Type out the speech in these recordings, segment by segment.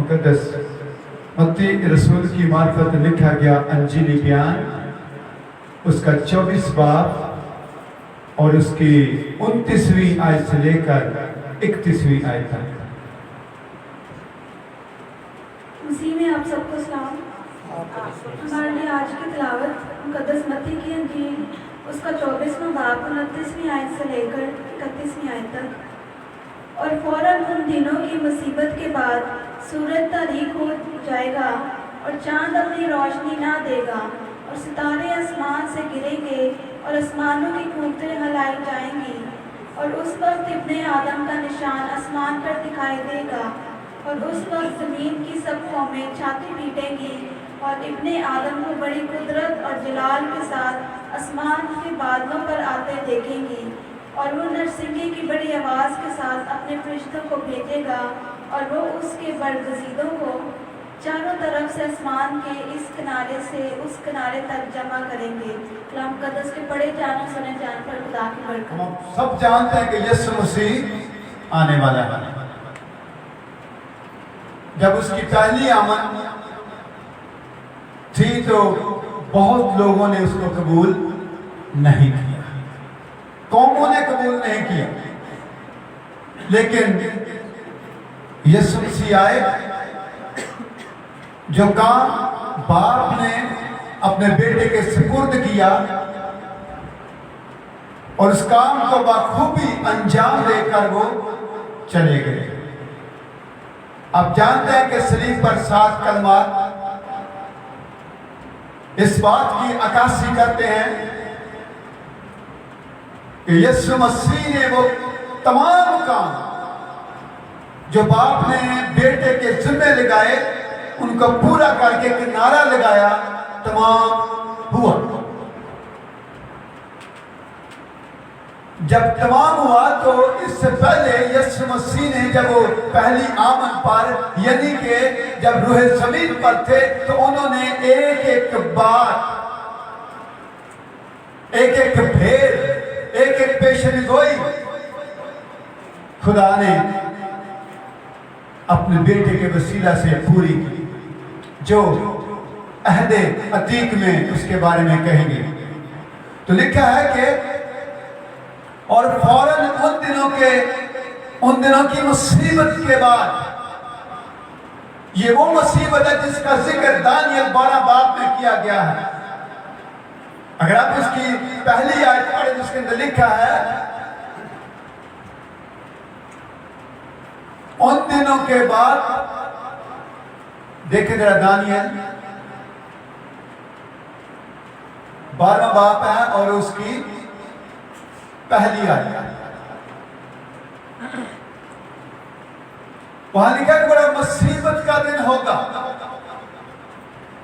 मुकद्दस मत्ती रसूल की मार्फत लिखा गया अंजीली बयान, उसका 24 बाब और उसकी 29वीं आयत से लेकर 31वीं आयत तक। उसी में आप सबको सलाम। हमारे लिए आज की तिलावत मुकद्दस मत्ती की अंजील, उसका 24वां बाब 29वीं आयत से लेकर 31वीं आयत तक। और फौरन उन दिनों की मुसीबत के बाद सूरज तारीक हो जाएगा और चांद अपनी रोशनी ना देगा और सितारे आसमान से गिरेंगे और आसमानों की खूंटें हिलाई जाएंगी। और उस वक्त इब्ने आदम का निशान आसमान पर दिखाई देगा और उस वक्त ज़मीन की सब कौमें छाती पीटेंगी और इब्ने आदम को बड़ी कुदरत और जलाल के साथ आसमान के बादलों पर आते देखेंगी। और वो नरसिंगे की बड़ी आवाज़ के साथ अपने फरिश्तों को भेजेगा और वो उसके बरगज़ीदों को चारों तरफ से आसमान के इस किनारे से उस किनारे तक जमा करेंगे। कलाम मुकद्दस के पढ़े जाने सुने जाने पर खुदा की बरकत। हम सब जानते हैं कि यीशु मसीह आने वाला है। जब उसकी पहली आमद थी तो बहुत लोगों ने उसको कबूल नहीं किया, कौमों ने कबूल नहीं किया। लेकिन यीशु मसीह आए, जो काम बाप ने अपने बेटे के सुपुर्द किया और उस काम को बखूबी अंजाम देकर वो चले गए। आप जानते हैं कि सलीब पर 7 कलमात इस बात की अक्कासी करते हैं कि यीशु मसीह ने वो तमाम काम जो बाप ने बेटे के जिम्मे लगाए उनको पूरा करके एक नारा लगाया, तमाम हुआ। जब तमाम हुआ तो इससे पहले यीशु मसीह ने जब वो पहली आमद पर यानी कि जब रूह ज़मीन पर थे तो उन्होंने एक एक बात, एक एक भेद, एक एक पेशन गोई खुदा ने अपने बेटे के वसीला से पूरी की, जो अहदे अतीक में उसके बारे में कहेंगे। तो लिखा है कि और फौरन उन दिनों की मुसीबत के बाद, ये वो मुसीबत है जिसका जिक्र दानियल 12 बाब में किया गया है। अगर आप उसकी पहली आयत पढ़ें जिसके अंदर लिखा है, उन दिनों के बाद, देखें जरा दानियल 12वां बाब है और उसकी पहली आयत, वहां लिखा है बड़ा मुसीबत का दिन होगा।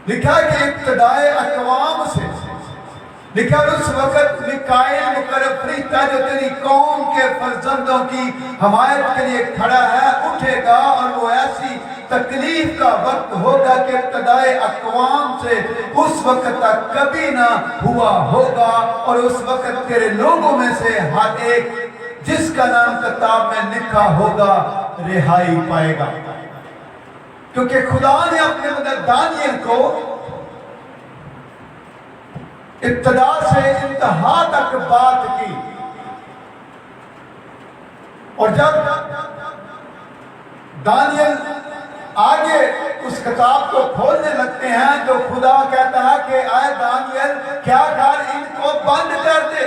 लिखा है कि इब्तिदाए अक़वाम से लिखा, उस वक्त मिकाईल मुकर्रब फरिश्ता जो तेरी कौम के फर्जंदों की हमायत के लिए खड़ा है उठेगा और वो ऐसी तकलीफ का वक्त होगा कि इब्तिदाए अक़वाम से उस वक्त तक कभी ना हुआ होगा। और उस वक्त तेरे लोगों में से हर एक जिसका नाम किताब में लिखा होगा रिहाई पाएगा, क्योंकि खुदा ने अपने बंदे दानियल को इब्तिदा से इंतहा तक बात की। और जब दानियल आगे उस किताब को खोलने लगते हैं तो खुदा कहता है कि आए दानियल क्या कर, इनको बंद कर दे,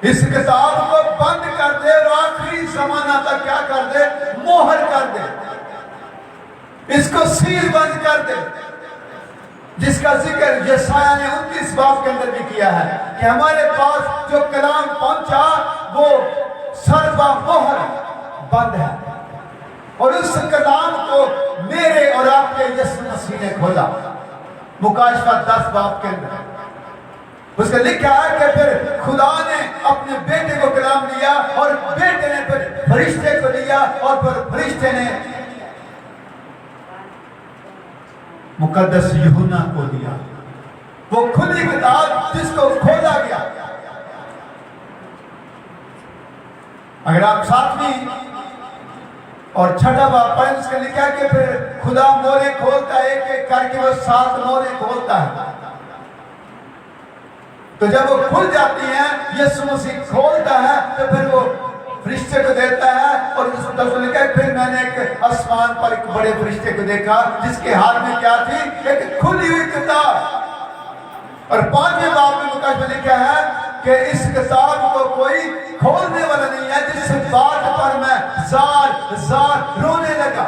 इस किताब को बंद कर दे और आखिरी ज़माना तक क्या कर दे, मोहर कर दे, इसको सील बंद कर दे। जिसका जिक्र यशायाह ने 29 बाब के अंदर भी किया है कि हमारे पास जो कलाम पहुंचा वो सर्वा मोहर बंद है। और उस कलाम को मेरे और आपके यीशु मसीह ने खोला। मुकाशफा 10 बाब के अंदर उसका लिखा है कि फिर खुदा ने अपने बेटे को कलाम दिया और बेटे ने फिर फरिश्ते को दिया और फिर फरिश्ते ने मुकद्दस यूहन्ना को दिया, वो खुली किताब जिसको खोला गया। अगर आप 7वीं और छठा बाब पर उसका लिखा कि फिर खुदा मोरे खोलता है, एक एक करके वो 7 मोरे खोलता है। तो जब वो खुल जाती हैं, यीशु मसीह खोलता है, तो फिर वो फरिश्ते को देता है। और उसमें लिखा है फिर मैंने एक आसमान पर एक बड़े फरिश्ते को देखा जिसके हाथ में क्या थी, एक खुली हुई किताब। और 5वें बाब में मुकाश में लिखा है कि इस किताब को कोई खोलने वाला नहीं है, जिस बात पर मैं जार रोने लगा।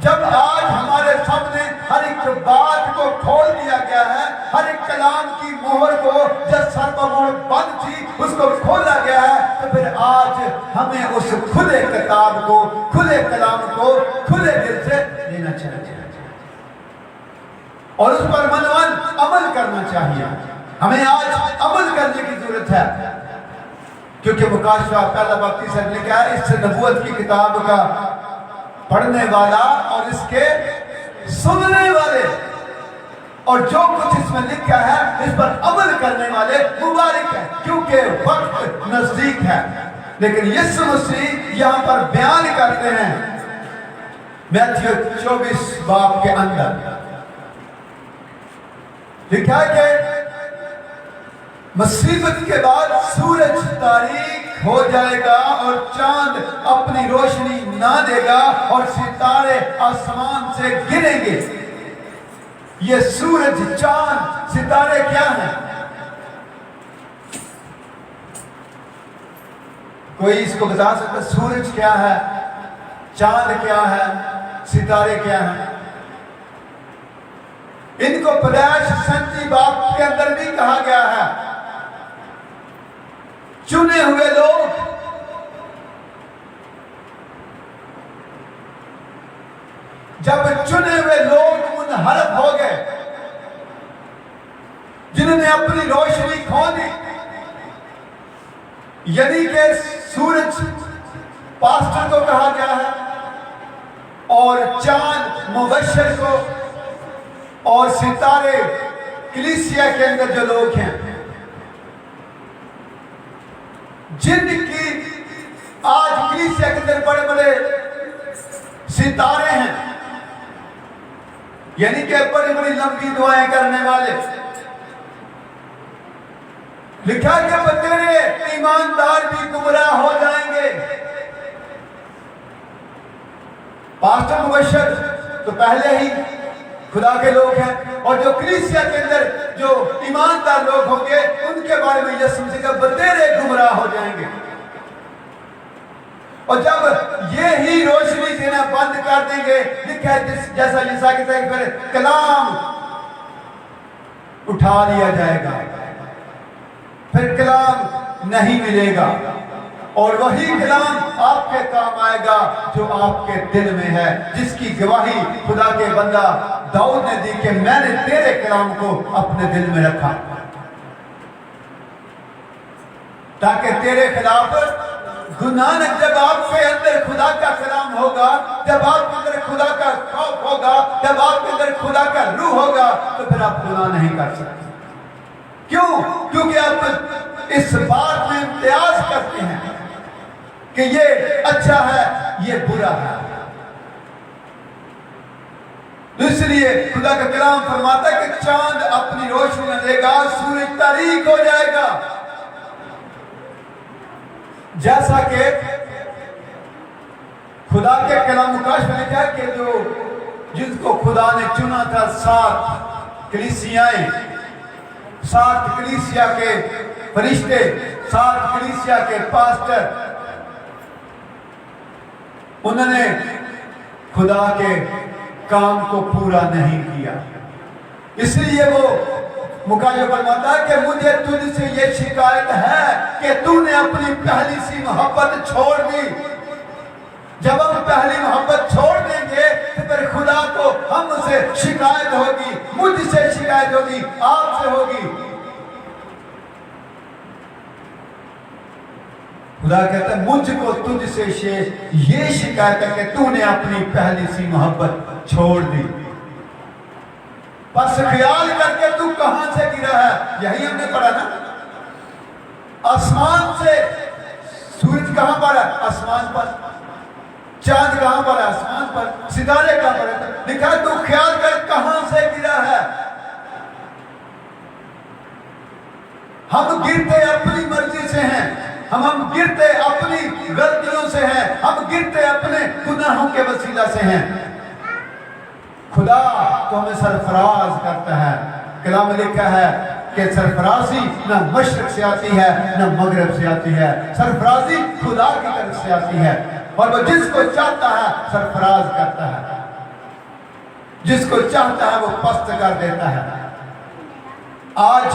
जब आज हमारे सामने हर एक बात को खोल दिया गया है, हर एक कलाम की मोहर को जब सर्वमोहर बंद थी उसको खोला गया है, तो फिर आज हमें उस खुले किताब को, खुले कलाम को खुले दिल से लेना चाहिए और उस पर मनवन अमल करना चाहिए। हमें आज अमल करने की जरूरत है, क्योंकि मुकाशवा पहला बाब 30 ने लिखा है, इस नबूवत की किताब का पढ़ने वाला और इसके सुनने वाले और जो कुछ इसमें लिखा है इस पर अमल करने वाले मुबारक है, क्योंकि वक्त नजदीक है। लेकिन यीशु मसीह यहाँ पर बयान करते हैं मैथ्यू 24 बाब के अंदर लिखा है कि मुसीबत के बाद सूरज तारीक हो जाएगा और चांद अपनी रोशनी ना देगा और सितारे आसमान से गिरेंगे। ये सूरज, चांद, सितारे क्या हैं? कोई इसको बता सकता? सूरज क्या है, चांद क्या है, सितारे क्या हैं? इनको पैदाइश 37 बाब के अंदर भी कहा गया है, चुने हुए लोग। जब चुने हुए लोग मुनहरफ हो गए, जिन्होंने अपनी रोशनी खो दी, यानी कि सूरज पास्टर को कहा गया है और चांद मुबश्शिर को और सितारे कलीसिया के अंदर जो लोग हैं, जिनकी आज कलीसिया के अंदर बड़े बड़े सितारे हैं, यानी कि बड़ी बड़ी लंबी दुआएं करने वाले, लिखा कि बतेरे ईमानदार भी गुमराह हो जाएंगे। पास्टर मुबश्शिर तो पहले ही खुदा के लोग हैं, और जो कलीसिया के अंदर जो ईमानदार लोग होंगे उनके बारे में यीशु मसीह का बतेरे गुमराह हो जाएंगे। और जब ये ही रोशनी देना बंद कर देंगे, लिखा है जैसा यिशा के तहत फिर कलाम उठा लिया जाएगा, फिर कलाम नहीं मिलेगा और वही कलाम आपके काम आएगा जो आपके दिल में है, जिसकी गवाही खुदा के बंदा दाऊद ने दी कि मैंने तेरे कलाम को अपने दिल में रखा ताकि तेरे खिलाफ गुनाह न। जब आपके अंदर खुदा का कलाम होगा, जब आपके अंदर खुदा का खौफ होगा, जब आपके अंदर खुदा का रूह होगा, तो फिर आप गुनाह नहीं कर सकते। क्यों? क्योंकि आप इस बात में इम्तियाज करते हैं कि ये अच्छा है, ये बुरा है। इसलिए खुदा का कलाम फरमाता है कि चांद अपनी रोशनी न देगा, सूरज तारीक हो जाएगा। जैसा कि खुदा के कलाम मुकाश में लिखा है कि जो जिसको खुदा ने चुना था 7 कलीसियाएं, 7 कलीसिया के फरिश्ते, 7 कलीसिया के पास्टर, उन्होंने खुदा के काम को पूरा नहीं किया। इसलिए वो मुकाशवा फरमाता है कि मुझे तुझसे ये शिकायत है कि तूने अपनी पहली सी मोहब्बत छोड़ दी। जब हम पहली मोहब्बत छोड़ देंगे तो फिर खुदा को हमसे शिकायत होगी, मुझसे शिकायत होगी, आपसे होगी। खुदा कहता है मुझको तुझसे ये शिकायत है कि तूने अपनी पहली सी मोहब्बत छोड़ दी। बस ख्याल करके तू कहां से गिरा है, यही हमने पढ़ा ना। आसमान से सूरज सूरज कहां पर है? आसमान पर। चांद कहां पर है? आसमान पर। सितारे कहां पर है? लिखा है तू ख्याल कर कहां से गिरा है। हम गिरते अपनी मर्जी से हैं, हम गिरते अपनी गलतियों से हैं, हम गिरते अपने गुनाहों के वसीला से हैं। खुदा तो हमें सरफराज करता है। कलाम में लिखा है कि सरफराजी न मशरक से आती है न मगरब से आती है, सरफराजी खुदा की तरफ से आती है और वो जिसको चाहता है सरफराज करता है, जिसको चाहता है वो पस्त कर देता है। आज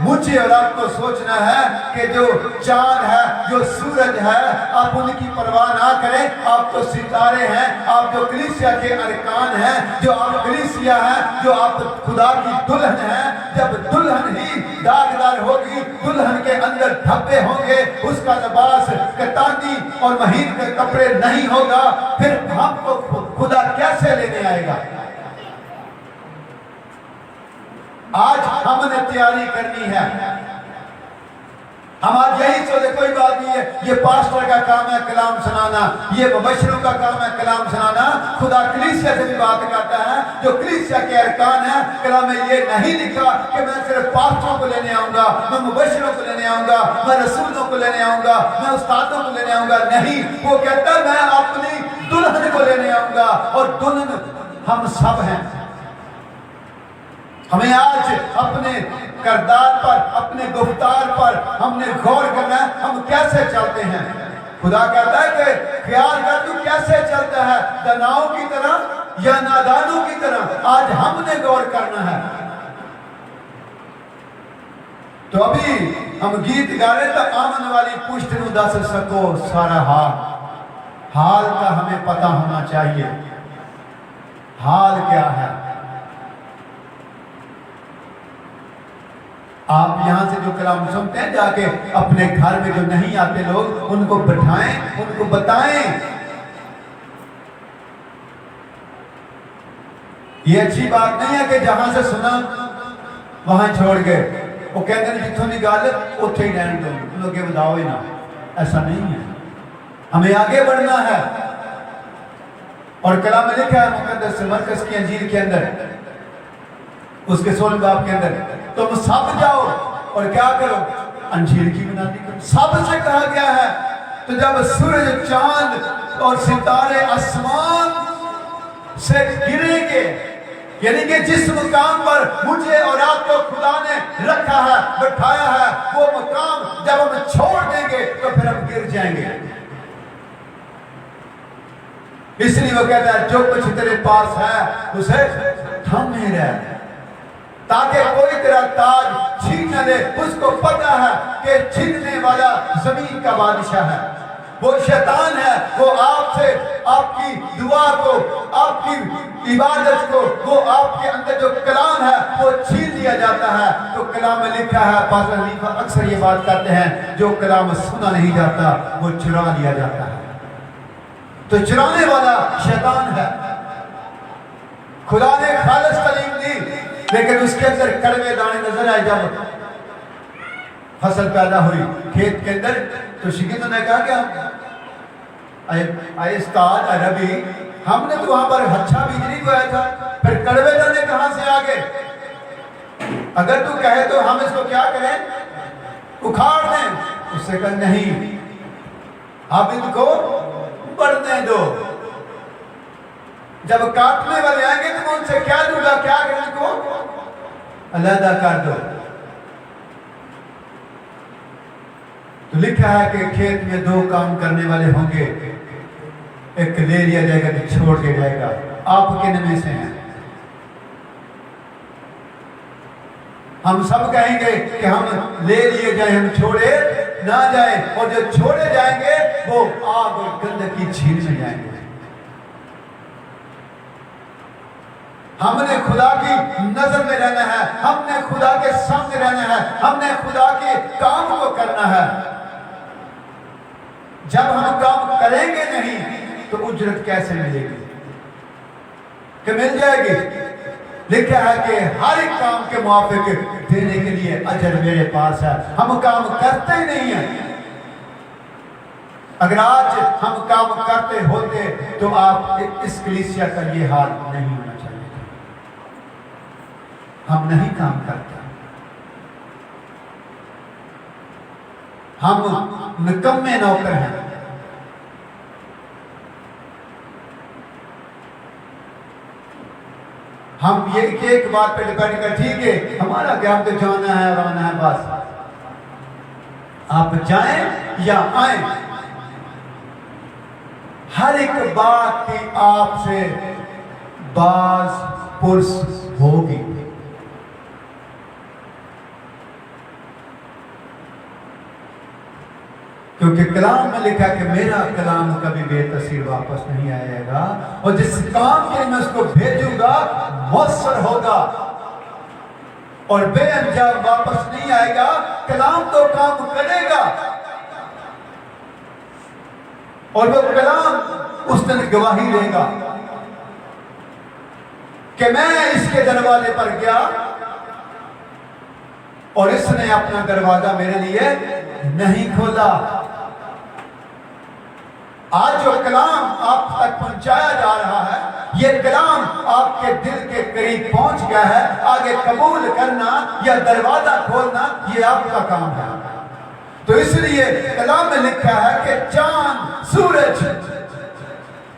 मुझे और आपको सोचना है कि जो चांद है, जो सूरज है, आप उनकी परवाह ना करें। आप तो सितारे हैं, आप जो कलीसिया के अरकान हैं, जो आप कलीसिया हैं, जो आप खुदा की दुल्हन हैं। जब दुल्हन ही दागदार होगी, दुल्हन के अंदर धब्बे होंगे, उसका लिबास कतानी और महीन के कपड़े नहीं होगा, फिर हमको खुदा कैसे लेने आएगा? आज हमने तैयारी करनी है। हम आज यही सोचे कोई बात नहीं है, ये पास्टर का काम है कलाम सुनाना, ये मुबश्शिरों का काम है कलाम सुनाना। खुदा कलीसिया से भी बात करता है, जो कलीसिया के अरकान है। कलाम में ये नहीं लिखा कि मैं सिर्फ पास्टरों को लेने आऊंगा, मैं मुबश्शिरों को लेने आऊंगा, मैं रसूलों को लेने आऊंगा, मैं उस्तादों को लेने आऊंगा। नहीं, वो कहता है मैं अपनी दुल्हन को लेने आऊंगा और दुल्हन हम सब हैं। हमें आज अपने किरदार पर, अपने गुफ्तार पर हमने गौर करना है, हम कैसे चलते हैं। खुदा कहता है कि ख्याल कर तू कैसे चलता है, दानाओं की तरह या नादानों की तरह। आज हमने गौर करना है। तो अभी हम गीत गा रहे तो आमन वाली पुष्ट नू दस सको सारा हाल का हमें पता होना चाहिए। हाल क्या है? आप यहां से जो कलाम सुनते हैं, जाके अपने घर में जो नहीं आते लोग उनको बिठाएं, उनको बताएं। ये अच्छी बात नहीं है कि जहां से सुना वहां छोड़ गए। वो कहते हैं जितों की गल उत्थे ही रहने दो, लोग बताओ ही ना। ऐसा नहीं है, हमें आगे बढ़ना है। और कलाम में लिखा है मुकद्दस मरकस की अंजील के अंदर, उसके 16 बाब के अंदर, तुम सब जाओ और क्या करो? अंजील की बुनियादी करो। सब से कहा गया है। तो जब सूरज, चांद और सितारे आसमान से गिरेंगे, यानी कि जिस मुकाम पर मुझे और आपको खुदा ने रखा है, बैठाया है, वो मुकाम जब हम छोड़ देंगे तो फिर हम गिर जाएंगे। इसलिए वो कहता है जो कुछ तेरे पास है उसे थामे रह, ताकि कोई तेरा ताज छीन न ले। उसको पता है कि छीनने वाला जमीन का बादशाह है, वो शैतान है। वो आपसे आपकी दुआ को, आपकी इबादत को, वो आपके अंदर जो कलाम है वो छीन लिया जाता है। तो कलाम में लिखा है, पास्टर हनीफा अक्सर ये बात करते हैं, जो कलाम सुना नहीं जाता वो चुरा लिया जाता है। तो चुराने वाला शैतान है। खुदा ने खालिस तालीम दी, लेकिन उसके अंदर कड़वे दाने नजर आए। जब फसल पैदा हुई खेत के अंदर, तो शिगिंद ने कहा कि आए उस्ताद अरबी, हमने तो वहां पर अच्छा बीज नहीं बोया था, फिर कड़वे दाने कहां से आ गए? अगर तू कहे तो हम इसको क्या करें, उखाड़ दें। उससे कहा नहीं, आप इनको बढ़ने दो। जब काटने वाले आएंगे तो उनसे क्या लूंगा, क्या करें, को अलहदा कर दो। तो लिखा है कि खेत में 2 काम करने वाले होंगे, एक ले लिया जाएगा, एक छोड़ दिया जाएगा। आप किन में से हैं? हम सब कहेंगे कि हम ले लिए जाए, हम छोड़े ना जाए। और जो छोड़े जाएंगे वो आग और गंदगी की झील में जाएंगे। हमने खुदा की नजर में रहना है, हमने खुदा के सामने रहना है, हमने खुदा के काम को करना है। जब हम काम करेंगे नहीं तो उजरत कैसे मिलेगी? कि मिल जाएगी? लिखा है कि हर एक काम के मुआफिक देने के लिए अजर मेरे पास है। हम काम करते ही नहीं है। अगर आज हम काम करते होते तो आप इस कलीसिया का ये हाल नहीं होना चाहिए। हम नहीं काम करते, हम निकम्मे नौकर हैं। हम ये एक बात पे डिपेंड कर, ठीक है हमारा क्या, हम तो जाना है रोना है बस, आप जाएं या आए, हर एक बात की आपसे बाज पुरस होगी। क्योंकि कलाम में लिखा कि मेरा कलाम कभी बेतसीर वापस नहीं आएगा, और जिस काम के लिए मैं उसको भेजूंगा मौसर होगा और बेअंजाम वापस नहीं आएगा। कलाम तो काम करेगा और वो कलाम उस दिन गवाही देगा कि मैं इसके दरवाजे पर गया और इसने अपना दरवाजा मेरे लिए नहीं खोला। आज जो कलाम आप तक पहुंचाया जा रहा है, ये कलाम आपके दिल के करीब पहुंच गया है। आगे कबूल करना या दरवाजा खोलना ये आपका काम है। तो इसलिए कलाम में लिखा है कि चांद सूरज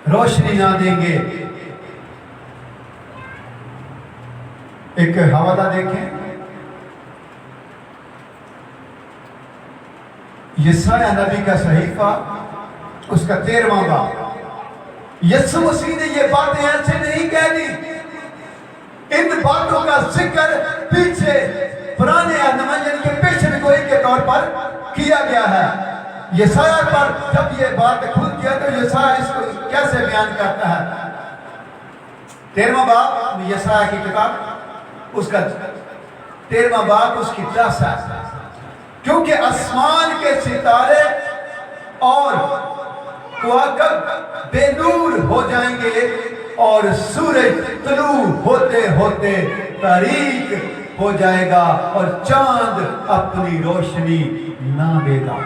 रोशनी ना देंगे। एक हवाला देखें, यशायाह नबी का सहीफा उसका 13वां बाब। यीशु मसीह ने ये बातें ऐसे नहीं कह दी, इन बातों का जिक्र पीछे पुराने यानी के पेशेन गोई के तौर पर किया गया है। यशायाह पर जब ये बात खुल गया तो यशायाह इसको कैसे बयान करता है। 13वां बाब यशायाह की किताब उसका 13वां बाब उसकी 10 है। क्योंकि आसमान के सितारे और कवाकब बेनूर हो जाएंगे और सूरज तुलू होते होते तारीक हो जाएगा और चांद अपनी रोशनी ना देगा।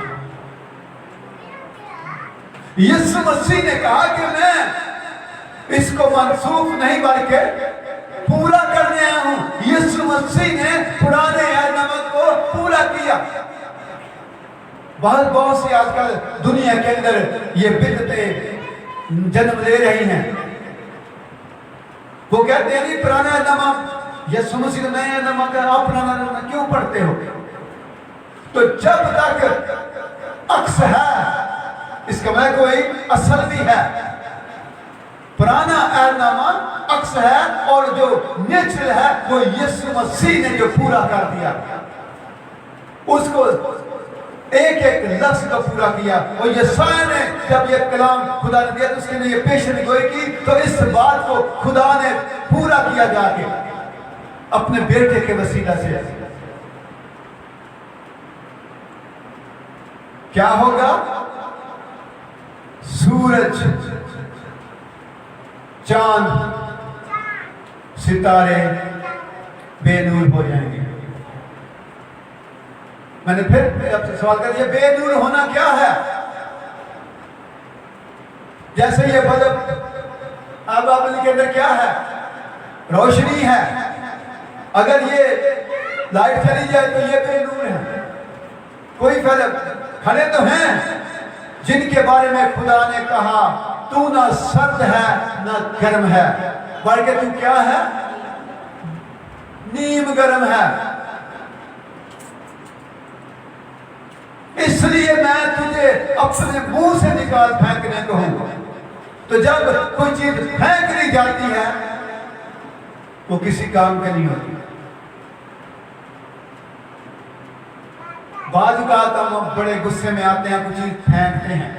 यीशु मसीह ने कहा कि मैं इसको मनसूख नहीं बल्कि पूरा करने आया हूं। यीशु मसीह ने पुराने अहदनामे को पूरा किया। बहुत सी आजकल दुनिया के अंदर ये बिदअतें जन्म ले रही हैं। वो कहते हैं नहीं पुराना अहदनामा, यीशु मसीह नए अहदनामा का आप पुराना अहदनामा क्यों पढ़ते हो? तो जब तक अक्स है इसका मतलब कोई असल भी है। पुराना अहदनामा अक्स है और जो नेचुरल है वो यीशु मसीह ने जो पूरा कर दिया, उसको एक एक लफ्ज को पूरा किया। और यशायाह ने जब ये कलाम खुदा ने दिया तो उसके लिए पेशन गोई की, तो इस बात को खुदा ने पूरा किया जाके अपने बेटे के वसीला से। क्या होगा? सूरज, चांद, सितारे बेनूर हो जाएंगे। मैंने फिर आपसे सवाल कर दिया, बेनूर होना क्या है? जैसे ये बल्ब अब के अंदर क्या है? रोशनी है। अगर ये लाइट चली जाए तो ये बेनूर है। कोई फर्क खड़े तो हैं जिनके बारे में खुदा ने कहा तू ना सर्द है ना गर्म है, बल्कि तू क्या है? नीम गर्म है। इसलिए मैं तुझे अपने मुंह से निकाल फेंकने को हूं। तो जब कोई चीज फेंक दी जाती है वो किसी काम की नहीं होती। बाज का हम बड़े गुस्से में आते हैं, कुछ चीज फेंकते हैं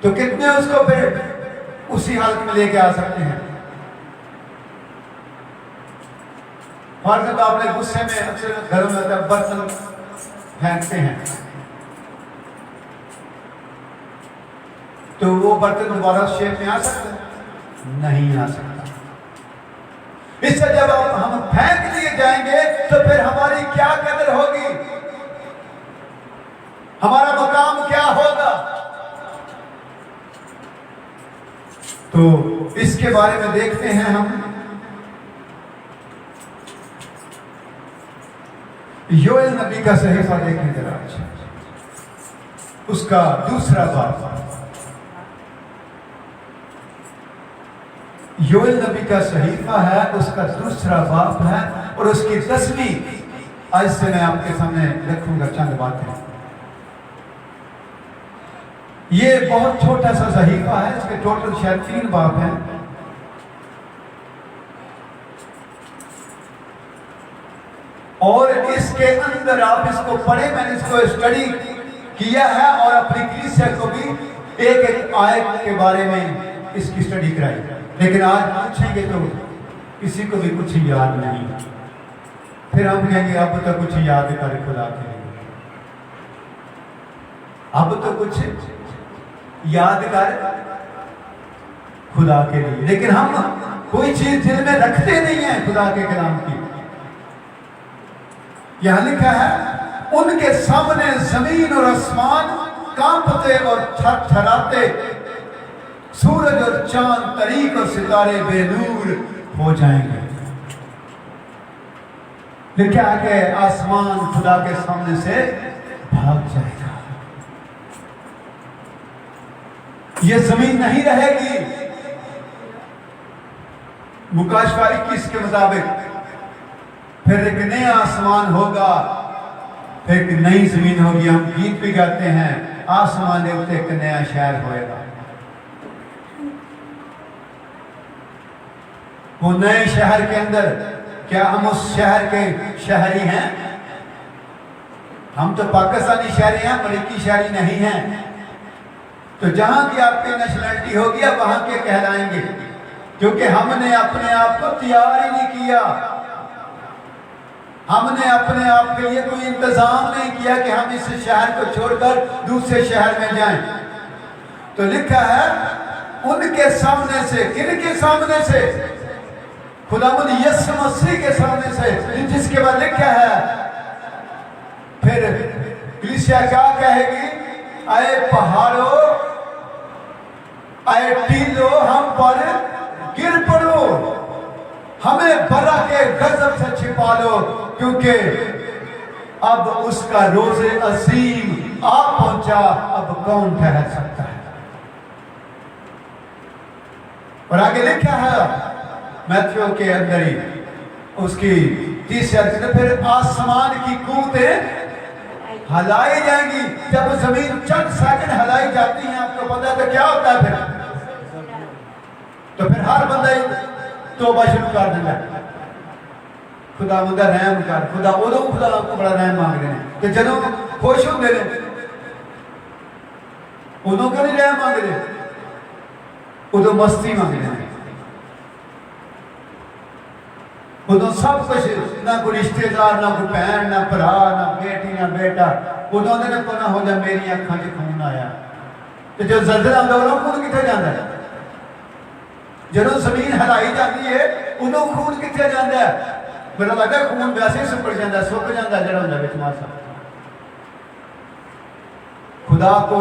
तो कितने उसको फिर उसी हालत में लेके आ सकते हैं। फर्ज तो आपने गुस्से में अक्सर घरों में बर्तन फेंकते हैं तो वो बर्तन दोबारा शेप में आ सकता है? नहीं आ सकता। इससे जब हम फेंक दिए जाएंगे तो फिर हमारी क्या कदर होगी? हमारा मकाम क्या होगा? तो इसके बारे में देखते हैं हम। योएल नबी का सहीफा देखें जरा, उसका दूसरा बाब। योएल नबी का सहीफा है, उसका दूसरा बाब है और उसकी 10वीं आज से मैं आपके सामने रखूंगा चंद बातें। ये बहुत छोटा सा सहीफा है, इसके टोटल शायद 3 बाब हैं। और इसके अंदर आप इसको पढ़े, मैंने इसको स्टडी किया है और अपनी कलीसिया को भी एक एक आयत के बारे में इसकी स्टडी कराई। लेकिन आज पूछेंगे तो किसी को भी कुछ याद नहीं, फिर हम कहेंगे अब तो कुछ याद कर खुदा के लिए, अब तो कुछ याद कर खुदा के लिए। लेकिन हम कोई चीज दिल में रखते नहीं है खुदा के कलाम की। यहां लिखा है, उनके सामने जमीन और आसमान कांपते और थरथराते, सूरज और चांद, तारीक और सितारे बेनूर हो जाएंगे। लिखा है कि आसमान खुदा के सामने से भाग जाएगा, ये जमीन नहीं रहेगी। मुकाशवा 21 के मुताबिक फिर एक नया आसमान होगा, फिर एक नई जमीन होगी। हम गीत भी गाते हैं, आसमान के उत्ते एक नया शहर होएगा। वो नए शहर के अंदर क्या हम उस शहर के शहरी हैं? हम तो पाकिस्तानी शहरी हैं, अमेरिकी शहरी नहीं हैं। तो जहां की आपकी नेशनलिटी होगी आप वहां के कहलाएंगे, क्योंकि हमने अपने आप को तैयार ही नहीं किया। हमने अपने आप के लिए कोई इंतजाम नहीं किया कि हम इस शहर को छोड़कर दूसरे शहर में जाएं। तो लिखा है, उनके सामने से, किनके सामने से? खुदावंद यीशु मसीह के सामने से, जिसके बाद लिखा है, फिर कलीसिया क्या कहेगी? आए पहाड़ों, आए टीलों, हम पर गिर पड़ो, हमें बरा के गजब से छिपा लो, क्योंकि अब उसका रोज़े अजीम आ पहुंचा, अब कौन ठहर सकता है? और आगे लिखा है मैथ्यू के अंदर ही उसकी 30 फिर आसमान की कूदें हलाई जाएंगी। जब जमीन चंद सेकंड हलाई जाती है, आपको पता है तो क्या होता है फिर? तो फिर हर बंदा तौबा शुरू कर देगा, खुदा मुझे रहम कर। खुदा उदो खुदा आपको बड़ा रहम मांग रहे हैं कि जदों खुश होंगे ने उदों क्यों नहीं रहम मांग रहे? उदों मस्ती मांग रहे हैं। उदों सब कुछ, ना कोई रिश्तेदार, ना कोई भैन, ना भरा, ना बेटी, ना बेटा। उदों ने कोना हो जा मेरी अखां च खून आया। तो जो जल्जला आंदा उदों खून किथे जांदा है? जदों जमीन हिलाई जाती है उदों खून किथे जांदा है? मेरा लगता है खून वैसे ही सुक जाता, सुक जाता जरा होंदा विच मासा। खुदा को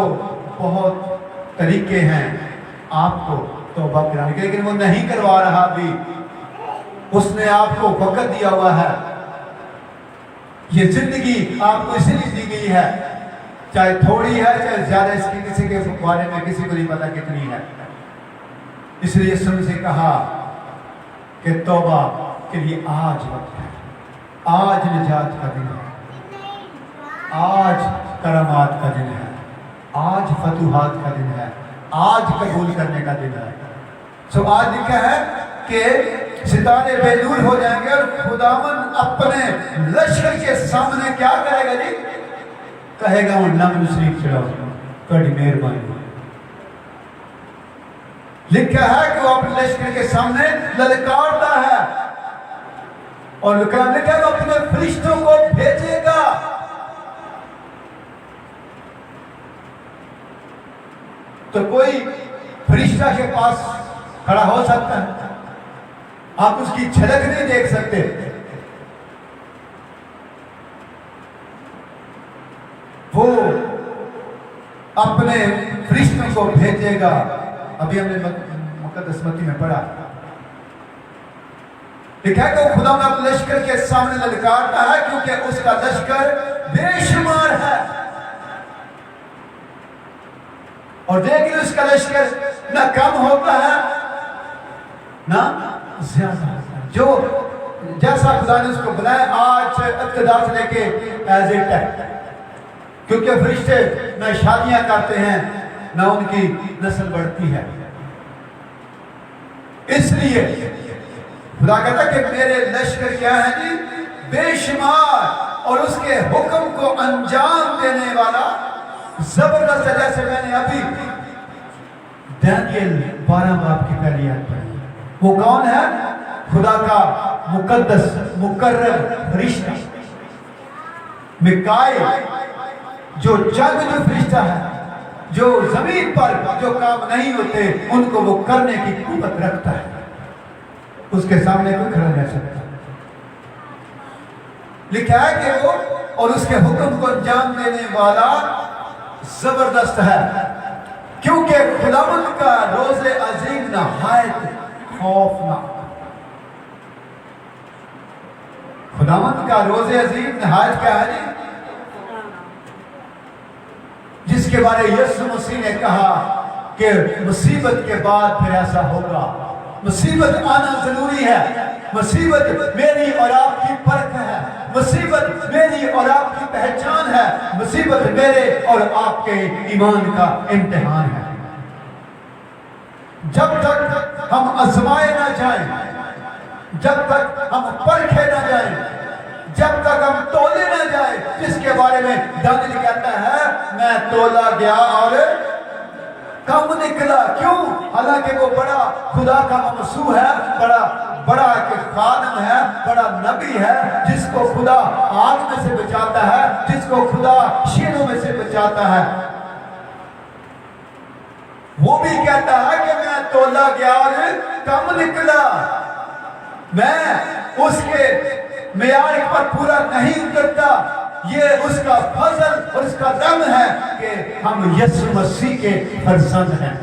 बहुत तरीके हैं आपको तौबा कराने के, लेकिन वो नहीं करवा रहा भी। उसने आपको वक़्त दिया हुआ है। ये जिंदगी आपको इसलिए दी गई है, चाहे थोड़ी है चाहे ज्यादा, इसकी किसी के बारे में किसी को नहीं पता कितनी है। इसलिए यीशु से कहा कि तौबा के लिए आज वक्त है, आज निजात का दिन है, आज करामात का दिन है, आज फतूहात का दिन है, आज कबूल करने का दिन है। सो आज लिखा है कि सितारे बेनूर हो जाएंगे और खुदावन अपने लश्कर के सामने क्या करेगा जी? कहेगा वो नम शरीफ चढ़ाओ, थोड़ी मेहरबानी। लिखा है कि वो अपने लश्कर के सामने ललकारता है और लिखा है वो अपने फरिश्तों को भेजेगा। तो कोई फरिश्ता के पास खड़ा हो सकता है, आप उसकी झलक नहीं देख सकते। वो अपने फरिश्तों को भेजेगा। अभी हमने मुकद्दस मत्ती में पढ़ा। लिखा है कि वो खुदा अपने लश्कर के सामने ललकारता है क्योंकि उसका लश्कर बेशुमार है। और देखिए उसका लश्कर ना कम होता है ना ज्यादा। जो जैसा खुदा ने उसको बनाया आज इब्तिदा से लेके एज इट है, क्योंकि फरिश्ते न शादियां करते हैं ना उनकी नस्ल बढ़ती है। इसलिए खुदा कहता कि मेरे लश्कर क्या है जी, बेशुमार, और उसके हुक्म को अंजाम देने वाला जबरदस्त है। जैसे मैंने अभी दानियल 12 बाब की पहली आयत पढ़ी। वो कौन है? खुदा का मुकद्दस मुकर्रम फरिश्ता मिकाईल, जो फरिश्ता है, जो जमीन पर जो काम नहीं होते उनको वो करने की कुव्वत रखता है। उसके सामने कोई खड़ा नहीं सकता। लिखा है कि वो और उसके हुक्म को अंजाम देने वाला जबरदस्त है, क्योंकि खुदावंद का रोज़े अजीम नहायत खौफनाक। खुदावंद का रोज़े अजीम नहायत क्या है जी? जिसके बारे यीशु मसीह ने कहा कि मुसीबत के बाद फिर ऐसा होगा। मुसीबत आना जरूरी है। मुसीबत मेरी और आपकी परख है। मुसीबत मेरी और आपकी पहचान है। मुसीबत मेरे और आपके ईमान का इम्तिहान है। जब तक हम आजमाए ना जाएं, जब तक हम परखे ना जाएं, जब तक हम तोले ना जाए, जिसके बारे में दानियल कहता है मैं तोला गया और कम निकला। क्यों? हालांकि वो बड़ा खुदा का ममसू है, बड़ा खादिम है, बड़ा नबी है, जिसको खुदा आग में से बचाता है, जिसको खुदा शेरों में से बचाता है। वो भी कहता है कि मैं तोला गया और कम निकला। मैं उसके मेयार पर पूरा नहीं उतरता। ये उसका फजल और उसका दम है कि हम यीशु मसीह के फर्जंद हैं।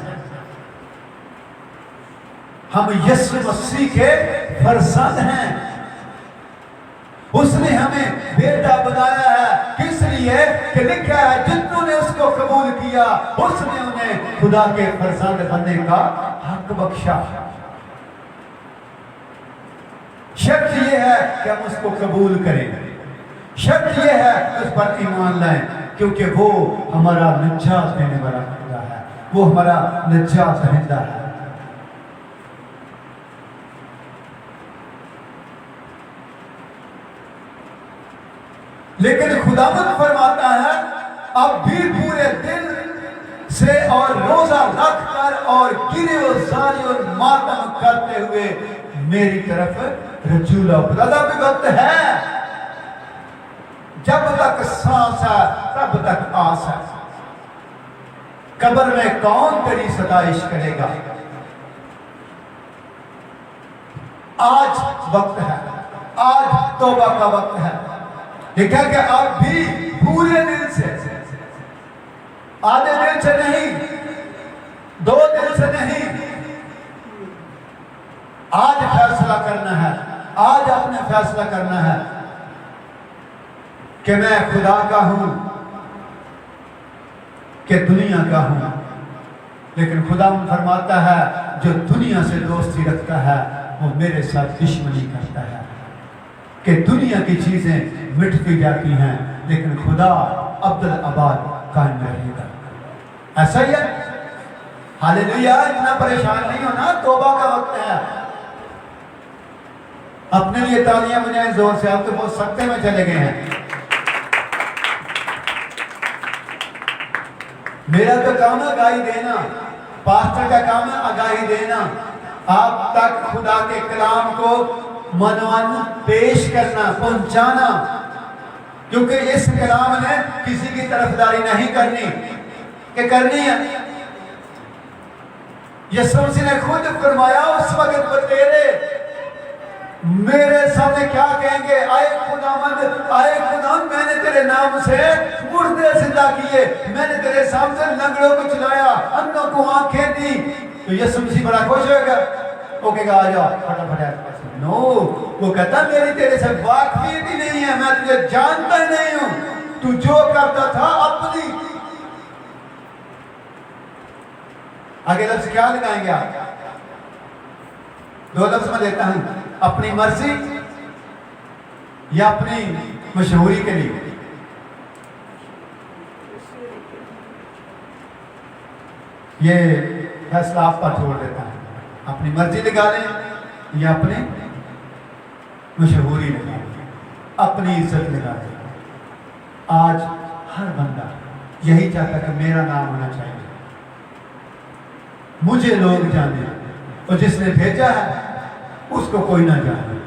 हम यीशु मसीह के फर्जंद हैं। उसने हमें बेटा बनाया है, किस लिए? कि लिखा है जितनों ने उसको कबूल किया उसने उन्हें खुदा के फर्जंद बनने का हक बख्शा। शर्त यह है कि हम उसको कबूल करें। शर्त यह है कि उस पर ईमान लाएं, क्योंकि वो हमारा निजात देने वाला खुदा है, वो हमारा निजात दहिंदा है। लेकिन खुदावंद फरमाता है अब भी पूरे दिल से और रोजा रख कर और गिरफ्तारी और मातम करते हुए मेरी तरफ रजू लाओ। खुदा भी वक्त है, जब तक सांस है तब तक आस है। कब्र में कौन तेरी सताइश करेगा? आज वक्त है, आज तौबा का वक्त है। लिखा कि आप भी पूरे दिल से, आधे दिल से नहीं, 2 दिल से नहीं, आज फैसला करना है। आज आपने फैसला करना है कि मैं खुदा का हूं कि दुनिया का हूं। लेकिन खुदा फरमाता है जो दुनिया से दोस्ती रखता है वो मेरे साथ दुश्मनी करता है। कि दुनिया की चीजें मिटती जाती हैं लेकिन खुदा अब्दुल आबाद कायम रहेगा। ऐसा ही है। हालेलुया। इतना परेशान नहीं होना, तौबा का वक्त है। अपने लिए तालियां बजाएं जोर से। आप तो बहुत सख्ते में चले गए हैं। मेरा तो काम है आगाही देना, पास्टर का काम है आगाही देना, आप तक खुदा के कलाम को मनवान पेश करना, पहुंचाना। क्योंकि इस कलाम ने किसी की तरफदारी नहीं करनी कि करनी है। यीशु मसीह ने खुद फरमाया उस वक्त बतेरे मेरे सामने क्या कहेंगे? आए खुदावंद, आए खुदावंद, मैंने तेरे नाम से मुर्दे जिंदा किए, मैंने तेरे सामने लंगड़ों को चलाया, अंधों को आंखें दी, तो यीशु मसीह बड़ा खुश होगा, वो कहेगा आ जाओ फटाफट। नो, वो कहता मेरी तेरे से वाकफियत ही नहीं है, मैं तुझे जानता ही नहीं हूं, तू जो करता था अपनी। आगे लफ्ज क्या लगाएंगे आप? दो लफ्ज में लेता हूं, अपनी मर्जी या अपनी मशहूरी के लिए। ये फैसला आप पर छोड़ देता है, अपनी मर्जी लगा लें या अपनी मशहूरी लगा लें, अपनी इज्जत लगा लें। आज हर बंदा यही चाहता है कि मेरा नाम होना चाहिए, मुझे लोग जाने, और जिसने भेजा है उसको कोई ना जाने।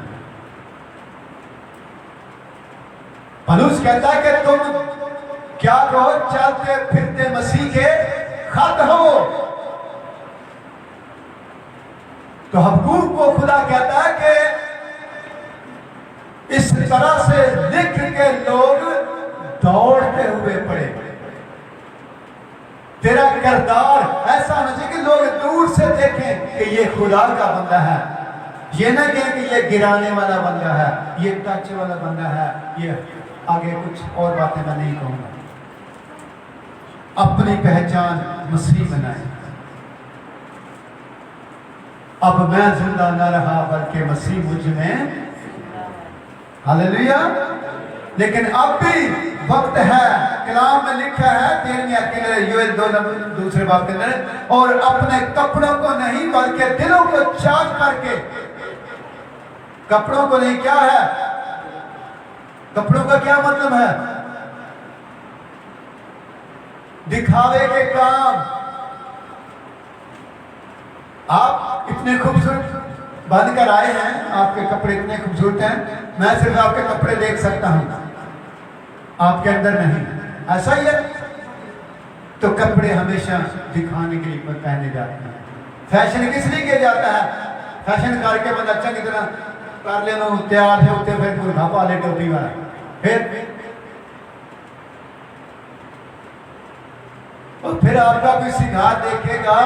पौलुस कहता है कि तुम क्या कहो, चलते फिरते मसीह के खत हो। तो हबकूक को खुदा कहता है कि इस तरह से लिख के लोग दौड़ते हुए पड़े। तेरा किरदार ऐसा होना चाहिए कि लोग दूर से देखें कि ये खुदा का बंदा है, ये ना कहें कि ये गिराने वाला बंदा है, ये टच वाला बंदा है, ये आगे कुछ और बातें मैं नहीं कहूंगा। अपनी पहचान मसीह बनाए। अब मैं जिंदा न रहा बल्कि मसीह मुझ में, हालेलुया। लेकिन अब भी वक्त है, कलाम में लिखा है 13वें अध्याय यूएल 2 दूसरे बाब के अंदर, और अपने कपड़ों को नहीं बल्कि दिलों को चाक करके, कपड़ों को नहीं, क्या है कपड़ों का क्या मतलब है? दिखावे के काम। आप इतने खूबसूरत बन कर आए हैं, आपके कपड़े इतने खूबसूरत हैं, मैं सिर्फ आपके कपड़े देख सकता हूं, आपके अंदर नहीं, ऐसा ही है। तो कपड़े हमेशा दिखाने के लिए पहने जाते हैं। फैशन किस लिए किया जाता है? फैशन करके बंदा अच्छा की तरह कर लेना, तैयार होते फिर कोई घापा ले टोपी वाला, फिर आपका कोई सिंगार देखेगा,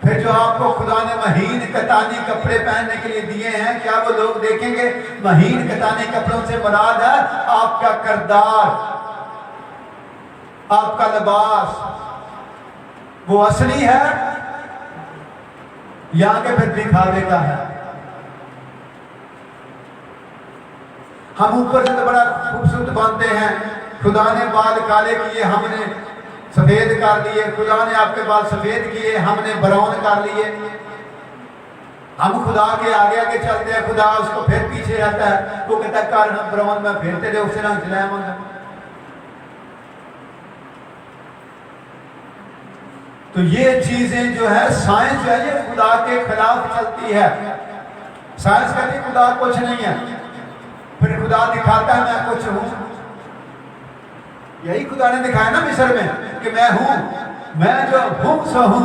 फिर जो आपको खुदा ने महीन कतानी कपड़े पहनने के लिए दिए हैं, क्या वो लोग देखेंगे? महीन कतानी कपड़ों से मुराद है आपका किरदार, आपका लिबास, वो असली है या के फिर दिखावे का है? हम ऊपर से तो बड़ा खूबसूरत बनते हैं, खुदा ने बाल काले किए, हमने सफेद कर दिए, खुदा ने आपके बाल सफेद किए, हमने ब्राउन कर लिए। हम खुदा के आगे आगे चलते हैं, खुदा उसको फिर पीछे रहता है, वो कहता है कर हम ब्राउन में फिर तेरे उससे रंग चलाएंगे। तो ये चीजें जो है, साइंस जो है, ये खुदा के खिलाफ चलती है। साइंस कहती है खुदा कुछ नहीं है, फिर खुदा दिखाता है मैं कुछ हूं। यही खुदा ने दिखाया ना मिस्र में कि मैं हूं, मैं जो हूं सो हूं।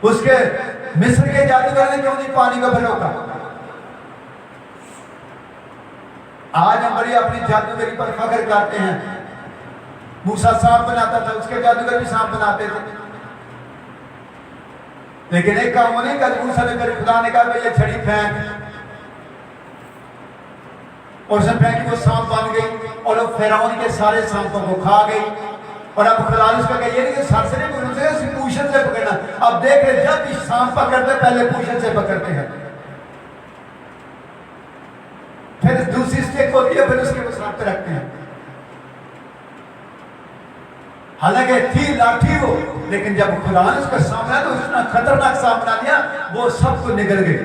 उसके मिस्र के जादूगर ने क्यों नहीं पानी को फिर रोका? आज हम बड़ी अपनी जादूगरी पर फख्र करते हैं। मूसा सांप बनाता था, उसके जादूगर भी सांप बनाते थे, लेकिन एक काम नहीं कर मूसा ने, फिर खुदा ने कहा ये छड़ी फेंक, और उसने फेंकी, वो सांप बन गई और वो फिरौन के सारे सांपों को खा गई। और अब खुदा ने उसका कहा ये सर से नहीं पकड़ना, उसे पूंछन से पकड़ना। अब देख रहे जब भी सांप पकड़ते पहले पूंछन से पकड़ते हैं, फिर दूसरी स्टिक होती है, फिर उसके सांप पे रखते हैं। हालांकि थी लाठी वो, लेकिन जब खुदा ने उसका सामना तो उसने खतरनाक सामना लिया, वो सबको निकल गए।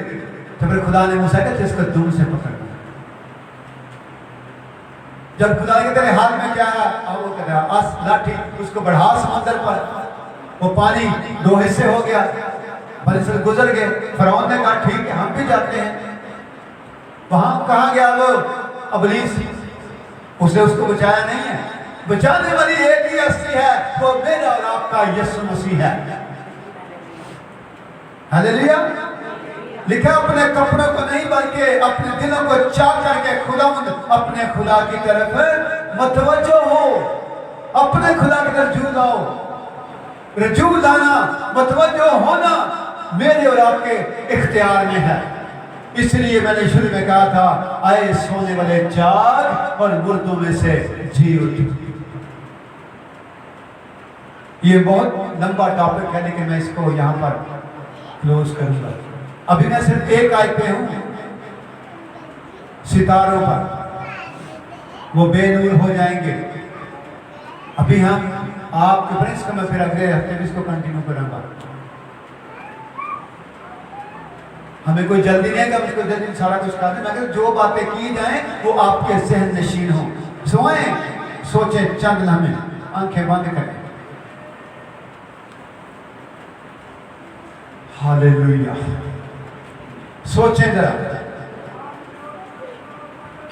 तो फिर खुदा ने मूसा कहा इसको दूर से पकड़ना। जब खुदा के तेरे हाथ में क्या है, अब वो कहता लाठी, उसको बढ़ा समंदर पर, वो पानी 2 हिस्से हो गया, बरसर गुजर गए। फिरौन ने कहा ठीक है हम भी जाते हैं। वहां कहा गया वो इब्लीस, उसने उसको बचाया नहीं है। बचाने वाली एक ही हस्ती है, वो मेरा और आपका यीशु मसीह है। हालेलुया। लिखा अपने कपड़ों को नहीं बल्कि अपने दिलों को चाह करके खुदा अपने खुदा की तरफ मतवज्जो हो, अपने खुदा की रजू लाओ। रजू लाना, मतवज्जो होना मेरे और आपके इख्तियार में है। इसलिए मैंने शुरू में कहा था, आए सोने वाले जाग और मुर्दों में से जी उठ। ये बहुत लंबा टॉपिक है, लेकिन मैं इसको यहां पर क्लोज करूंगा। अभी मैं सिर्फ एक आयत पे हूं, सितारों पर, वो बेनूर हो जाएंगे। अभी हम आपके ऊपर, इसको मैं फिर अगले हफ्ते भी इसको कंटिन्यू करूंगा। हमें कोई जल्दी नहीं है कि हम इसको जल्दी सारा कुछ कर दें, मगर जो बातें की जाएं वो आपके जहन नशीन हो। सोएं, सोचें चंद लम्हे, आंखें बंद करें। हालेलुया। सोचें जरा,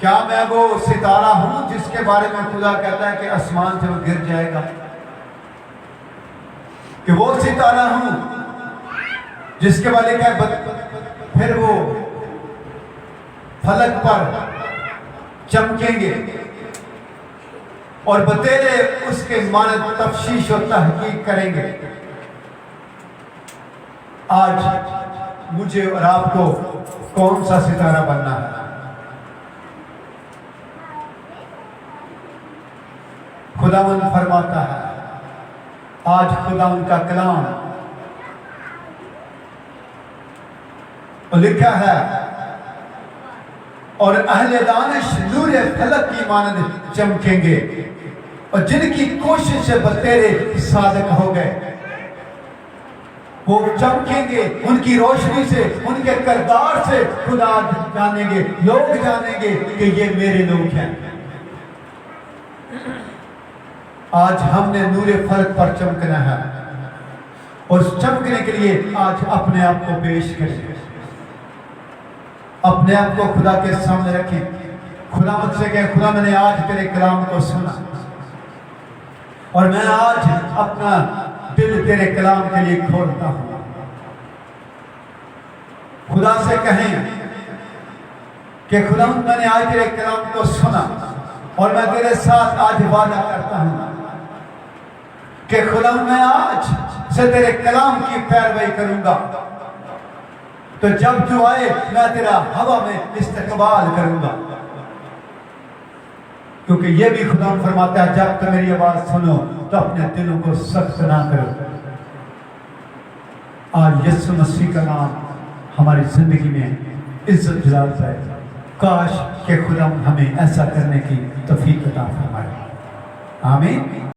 क्या मैं वो सितारा हूं जिसके बारे में खुदा कहता है कि आसमान से वो गिर जाएगा? कि वो सितारा हूं जिसके बारे में फिर वो फलक पर चमकेंगे और बतेरे उसके मानद तफ्शीश और तहकीक करेंगे। आज मुझे और आपको कौन सा सितारा बनना है? खुदावंद फरमाता है, आज खुदावंद का कलाम लिखा है, और अहले दानिश नूर फलक की मानद चमकेंगे, और जिनकी कोशिश से बतेरे सादक हो गए वो चमकेंगे। उनकी रोशनी से, उनके किरदार से खुदा जानेंगे, लोग जानेंगे कि ये मेरे लोग हैं। आज हमने नूर फलक पर चमकना है, और चमकने के लिए आज अपने आप को पेश करें, अपने आप को खुदा के सामने रखें। खुदा मुझसे कहे, खुदा मैंने आज तेरे कलाम को सुना और मैं आज अपना दिल तेरे कलाम के लिए खोलता हूं। खुदा से कहें कि खुदा मैंने आज तेरे कलाम को सुना और मैं तेरे साथ आज वादा करता हूं कि खुदा मैं आज से तेरे कलाम की पैरवी करूंगा। तो जब तू आए मैं तेरा हवा में इस्तकबाल करूंगा, क्योंकि ये भी खुदा फरमाता है, जब तुम मेरी आवाज सुनो तो अपने दिलों को सख्त ना करो। आज यीशु मसीह का नाम हमारी जिंदगी में इज्जत दिलाता है। काश के खुदा हमें ऐसा करने की तौफीक अता फरमाए। आमीन।